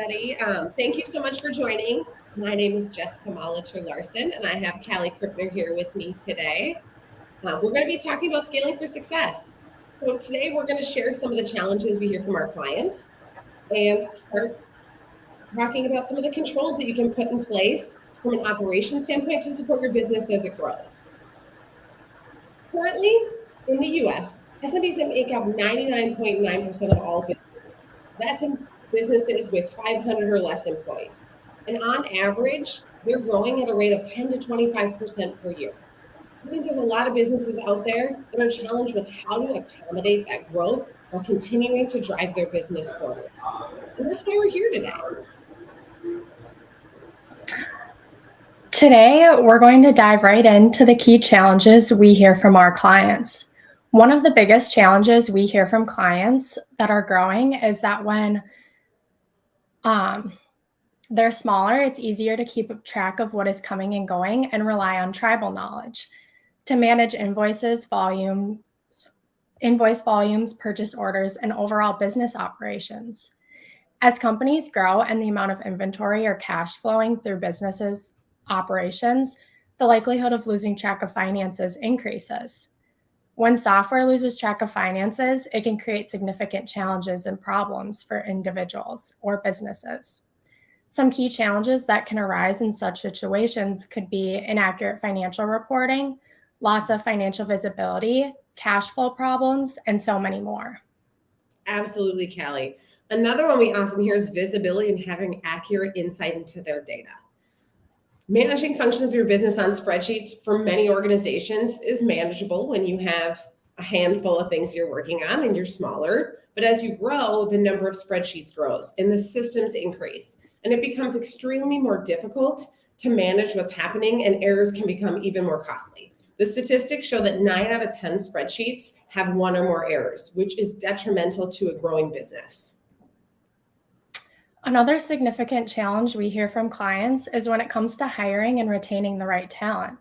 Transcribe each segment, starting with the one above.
everybody. Thank you so much for joining. My name is Jessica Molitor Larson, and I have Callie Krippner here with me today. We're going to be talking about scaling for success. So today we're going to share some of the challenges we hear from our clients and start talking about some of the controls that you can put in place from an operations standpoint to support your business as it grows. Currently, in the US, SMBs make up 99.9% of all businesses. That's in businesses with 500 or less employees. And on average, they're growing at a rate of 10 to 25% per year. That means there's a lot of businesses out there that are challenged with how to accommodate that growth while continuing to drive their business forward. And that's why we're here today. Today, we're going to dive right into the key challenges we hear from our clients. One of the biggest challenges we hear from clients that are growing is that when they're smaller, it's easier to keep track of what is coming and going and rely on tribal knowledge to manage invoice volumes, purchase orders, and overall business operations. As companies grow and the amount of inventory or cash flowing through businesses' operations, the likelihood of losing track of finances increases. When software loses track of finances, it can create significant challenges and problems for individuals or businesses. Some key challenges that can arise in such situations could be inaccurate financial reporting, loss of financial visibility, cash flow problems, and so many more. Absolutely, Callie. Another one we often hear is visibility and having accurate insight into their data. Managing functions of your business on spreadsheets for many organizations is manageable when you have a handful of things you're working on and you're smaller. But as you grow, the number of spreadsheets grows and the systems increase. And it becomes extremely more difficult to manage what's happening, and errors can become even more costly. The statistics show that 9 out of 10 spreadsheets have 1 or more errors, which is detrimental to a growing business. Another significant challenge we hear from clients is when it comes to hiring and retaining the right talent.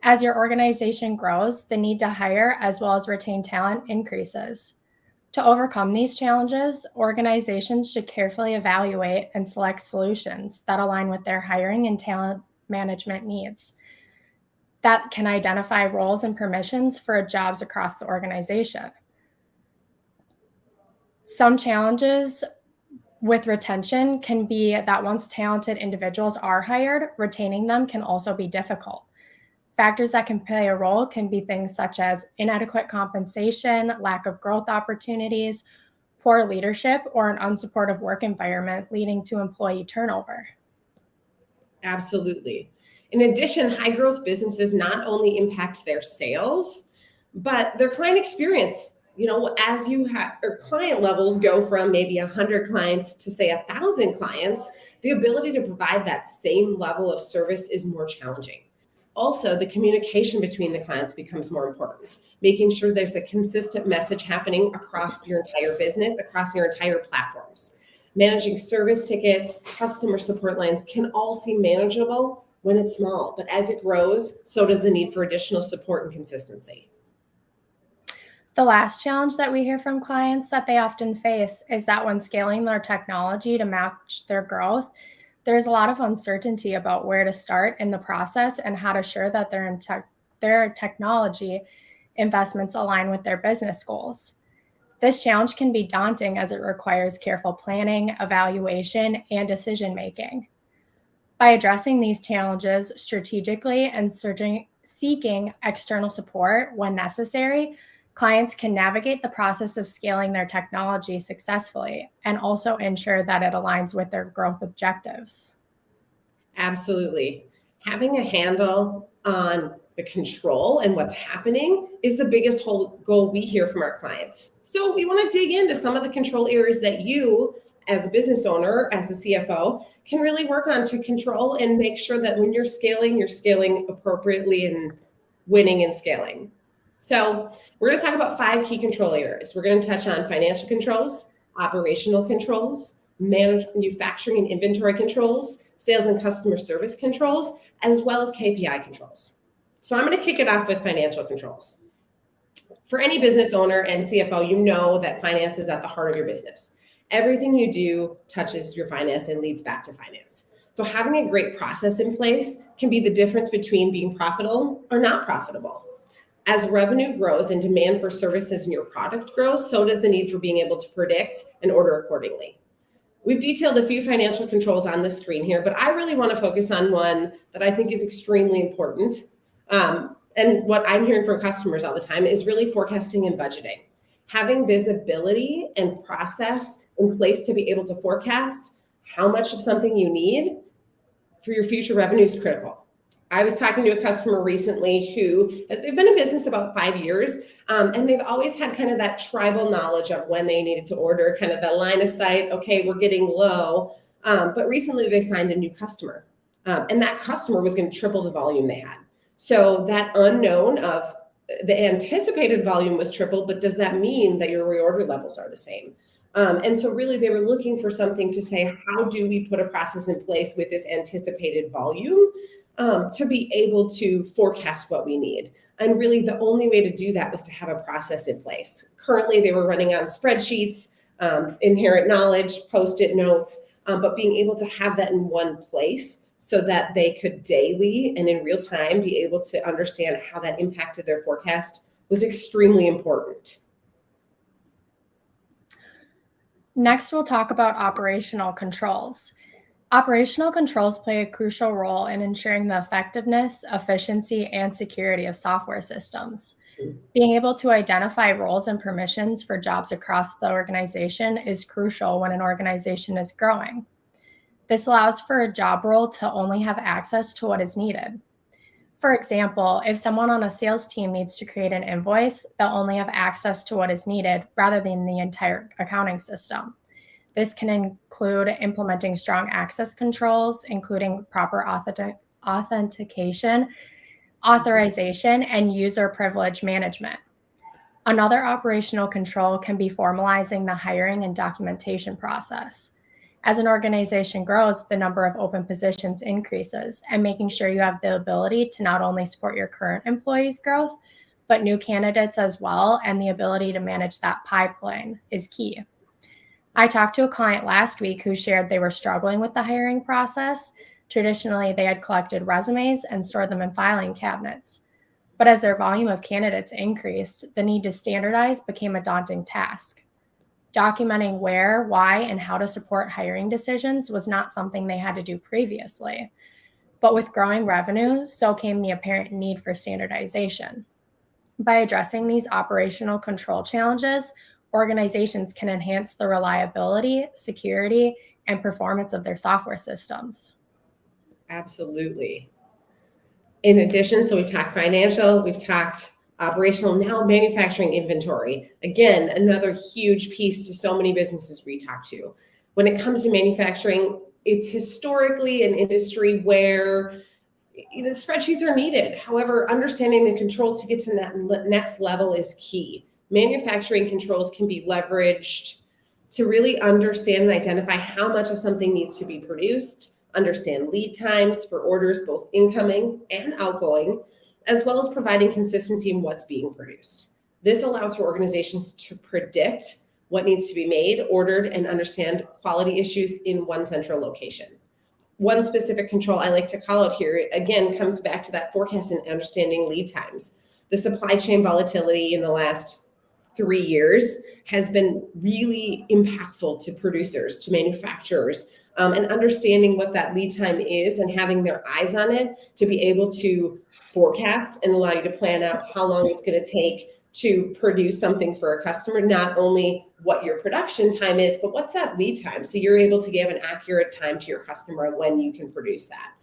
As your organization grows, the need to hire as well as retain talent increases. To overcome these challenges, organizations should carefully evaluate and select solutions that align with their hiring and talent management needs that can identify roles and permissions for jobs across the organization. Some challenges with retention can be that once talented individuals are hired, retaining them can also be difficult. Factors that can play a role can be things such as inadequate compensation, lack of growth opportunities, poor leadership, or an unsupportive work environment leading to employee turnover. Absolutely. In addition, high growth businesses not only impact their sales, but their client experience. As you have, or client levels go from maybe 100 clients to say 1,000 clients, the ability to provide that same level of service is more challenging. Also, the communication between the clients becomes more important, making sure there's a consistent message happening across your entire business, across your entire platforms. Managing service tickets, customer support lines can all seem manageable when it's small, but as it grows, so does the need for additional support and consistency. The last challenge that we hear from clients that they often face is that when scaling their technology to match their growth, there's a lot of uncertainty about where to start in the process and how to ensure that their technology investments align with their business goals. This challenge can be daunting as it requires careful planning, evaluation, and decision-making. By addressing these challenges strategically and seeking external support when necessary, clients can navigate the process of scaling their technology successfully and also ensure that it aligns with their growth objectives. Absolutely. Having a handle on the control and what's happening is the biggest whole goal we hear from our clients. So we want to dig into some of the control areas that you, as a business owner, as a CFO, can really work on to control and make sure that when you're scaling appropriately and winning and scaling. So we're going to talk about 5 key control areas. We're going to touch on financial controls, operational controls, manufacturing and inventory controls, sales and customer service controls, as well as KPI controls. So I'm going to kick it off with financial controls. For any business owner and CFO, you know that finance is at the heart of your business. Everything you do touches your finance and leads back to finance. So having a great process in place can be the difference between being profitable or not profitable. As revenue grows and demand for services in your product grows, so does the need for being able to predict and order accordingly. We've detailed a few financial controls on the screen here, but I really want to focus on one that I think is extremely important. And what I'm hearing from customers all the time is really forecasting and budgeting. Having visibility and process in place to be able to forecast how much of something you need for your future revenue is critical. I was talking to a customer recently who, they've been in business about 5 years, and they've always had kind of that tribal knowledge of when they needed to order, kind of the line of sight, okay, we're getting low. But recently they signed a new customer, and that customer was going to triple the volume they had. So that unknown of the anticipated volume was tripled, but does that mean that your reorder levels are the same? And so really they were looking for something to say, how do we put a process in place with this anticipated volume to be able to forecast what we need? And really the only way to do that was to have a process in place. Currently they were running on spreadsheets, inherent knowledge, Post-it notes, but being able to have that in one place so that they could daily and in real time be able to understand how that impacted their forecast was extremely important. Next, we'll talk about operational controls. Operational controls play a crucial role in ensuring the effectiveness, efficiency, and security of software systems. Being able to identify roles and permissions for jobs across the organization is crucial when an organization is growing. This allows for a job role to only have access to what is needed. For example, if someone on a sales team needs to create an invoice, they'll only have access to what is needed rather than the entire accounting system. This can include implementing strong access controls, including proper authentication, authorization, and user privilege management. Another operational control can be formalizing the hiring and documentation process. As an organization grows, the number of open positions increases, and making sure you have the ability to not only support your current employees' growth, but new candidates as well, and the ability to manage that pipeline is key. I talked to a client last week who shared they were struggling with the hiring process. Traditionally, they had collected resumes and stored them in filing cabinets. But as their volume of candidates increased, the need to standardize became a daunting task. Documenting where, why, and how to support hiring decisions was not something they had to do previously. But with growing revenue, so came the apparent need for standardization. By addressing these operational control challenges, organizations can enhance the reliability, security, and performance of their software systems. Absolutely. In addition, so we've talked financial, we've talked operational, now manufacturing inventory. Again, another huge piece to so many businesses we talk to. When it comes to manufacturing, it's historically an industry where spreadsheets are needed. However, understanding the controls to get to that next level is key. Manufacturing controls can be leveraged to really understand and identify how much of something needs to be produced, understand lead times for orders, both incoming and outgoing, as well as providing consistency in what's being produced. This allows for organizations to predict what needs to be made, ordered, and understand quality issues in one central location. One specific control I like to call out here, again, comes back to that forecast and understanding lead times. The supply chain volatility in the last 3 years has been really impactful to producers, to manufacturers, and understanding what that lead time is and having their eyes on it to be able to forecast and allow you to plan out how long it's going to take to produce something for a customer, not only what your production time is, but what's that lead time? So you're able to give an accurate time to your customer when you can produce that.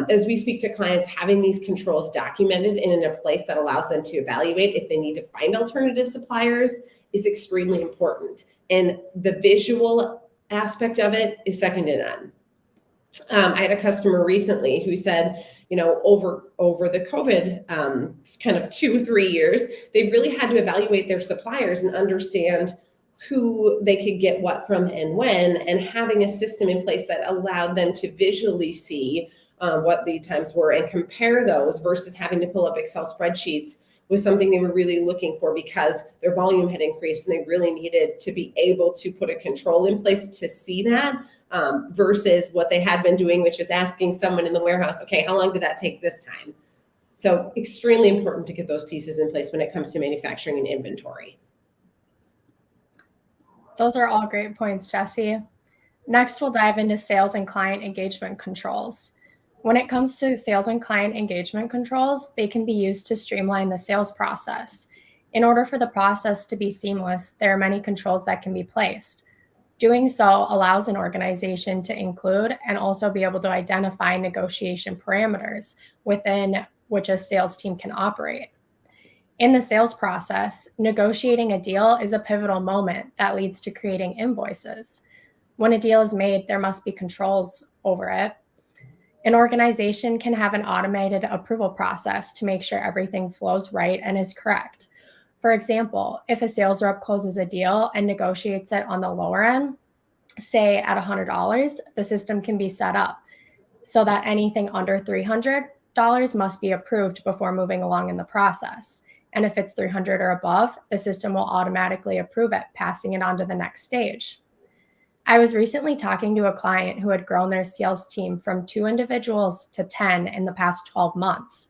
As we speak to clients, having these controls documented and in a place that allows them to evaluate if they need to find alternative suppliers is extremely important. And the visual aspect of it is second to none. I had a customer recently who said, over the COVID kind of 2-3 years, they've really had to evaluate their suppliers and understand who they could get what from and when, and having a system in place that allowed them to visually see what lead times were and compare those versus having to pull up Excel spreadsheets was something they were really looking for because their volume had increased and they really needed to be able to put a control in place to see that versus what they had been doing, which is asking someone in the warehouse, okay, how long did that take this time? So extremely important to get those pieces in place when it comes to manufacturing and inventory. Those are all great points, Jesse. Next, we'll dive into sales and client engagement controls. When it comes to sales and client engagement controls, they can be used to streamline the sales process. In order for the process to be seamless, there are many controls that can be placed. Doing so allows an organization to include and also be able to identify negotiation parameters within which a sales team can operate. In the sales process, negotiating a deal is a pivotal moment that leads to creating invoices. When a deal is made, there must be controls over it. An organization can have an automated approval process to make sure everything flows right and is correct. For example, if a sales rep closes a deal and negotiates it on the lower end, say at $100, the system can be set up so that anything under $300 must be approved before moving along in the process. And if it's 300 or above, the system will automatically approve it, passing it on to the next stage. I was recently talking to a client who had grown their sales team from 2 individuals to 10 in the past 12 months.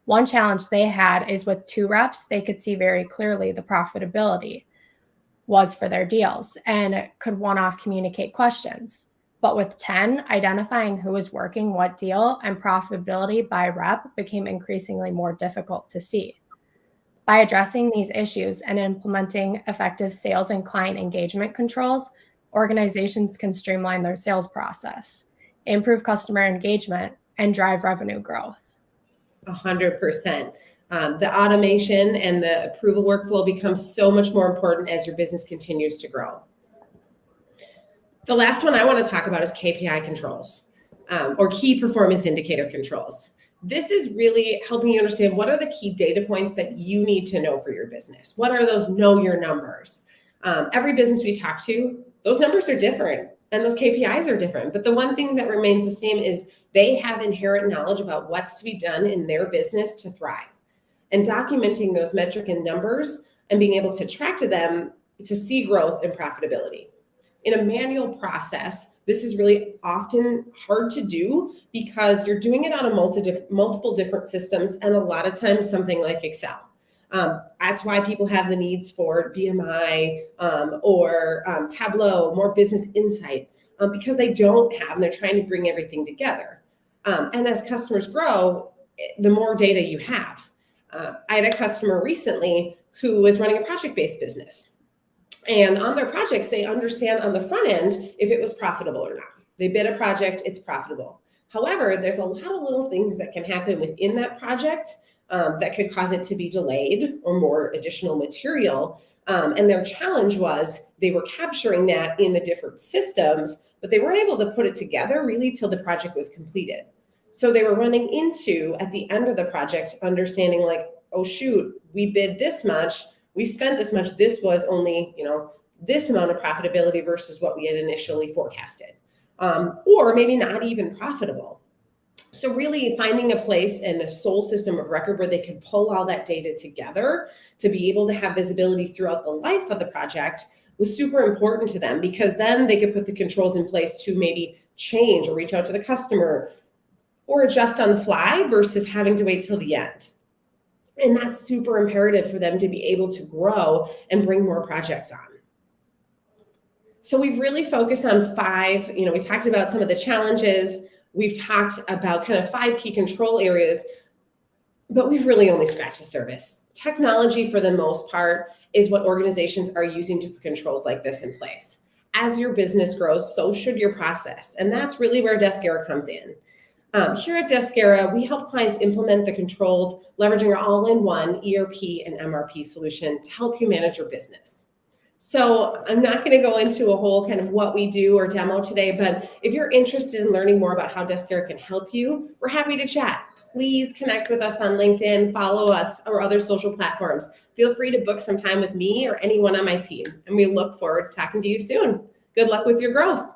One challenge they had is with 2 reps, they could see very clearly the profitability was for their deals and could one-off communicate questions. But with 10, identifying who was working what deal and profitability by rep became increasingly more difficult to see. By addressing these issues and implementing effective sales and client engagement controls, organizations can streamline their sales process, improve customer engagement, and drive revenue growth. 100%. The automation and the approval workflow becomes so much more important as your business continues to grow. The last one I want to talk about is KPI controls, or key performance indicator controls. This is really helping you understand what are the key data points that you need to know for your business. What are those know your numbers? Every business we talk to, those numbers are different and those KPIs are different. But the one thing that remains the same is they have inherent knowledge about what's to be done in their business to thrive. And documenting those metric and numbers and being able to track to them to see growth and profitability. In a manual process, this is really often hard to do because you're doing it on a multiple different systems and a lot of times something like Excel. That's why people have the needs for BMI or Tableau, more business insight, because they don't have, and they're trying to bring everything together. And as customers grow, the more data you have. I had a customer recently who was running a project-based business. And on their projects, they understand on the front end if it was profitable or not. They bid a project, it's profitable. However, there's a lot of little things that can happen within that project that could cause it to be delayed or more additional material. And their challenge was they were capturing that in the different systems, but they weren't able to put it together really till the project was completed. So they were running into, at the end of the project, understanding like, oh shoot, we bid this much, we spent this much, this was only, this amount of profitability versus what we had initially forecasted. Or maybe not even profitable. So really finding a place and a sole system of record where they can pull all that data together to be able to have visibility throughout the life of the project was super important to them, because then they could put the controls in place to maybe change or reach out to the customer or adjust on the fly versus having to wait till the end. And that's super imperative for them to be able to grow and bring more projects on. So we've really focused on 5, we talked about some of the challenges. We've talked about kind of 5 key control areas, but we've really only scratched the surface. Technology, for the most part, is what organizations are using to put controls like this in place. As your business grows, so should your process. And that's really where Deskera comes in. Here at Deskera, we help clients implement the controls, leveraging our all-in-one ERP and MRP solution to help you manage your business. So I'm not going to go into a whole kind of what we do or demo today, but if you're interested in learning more about how Deskera can help you, we're happy to chat. Please connect with us on LinkedIn, follow us, or other social platforms. Feel free to book some time with me or anyone on my team, and we look forward to talking to you soon. Good luck with your growth.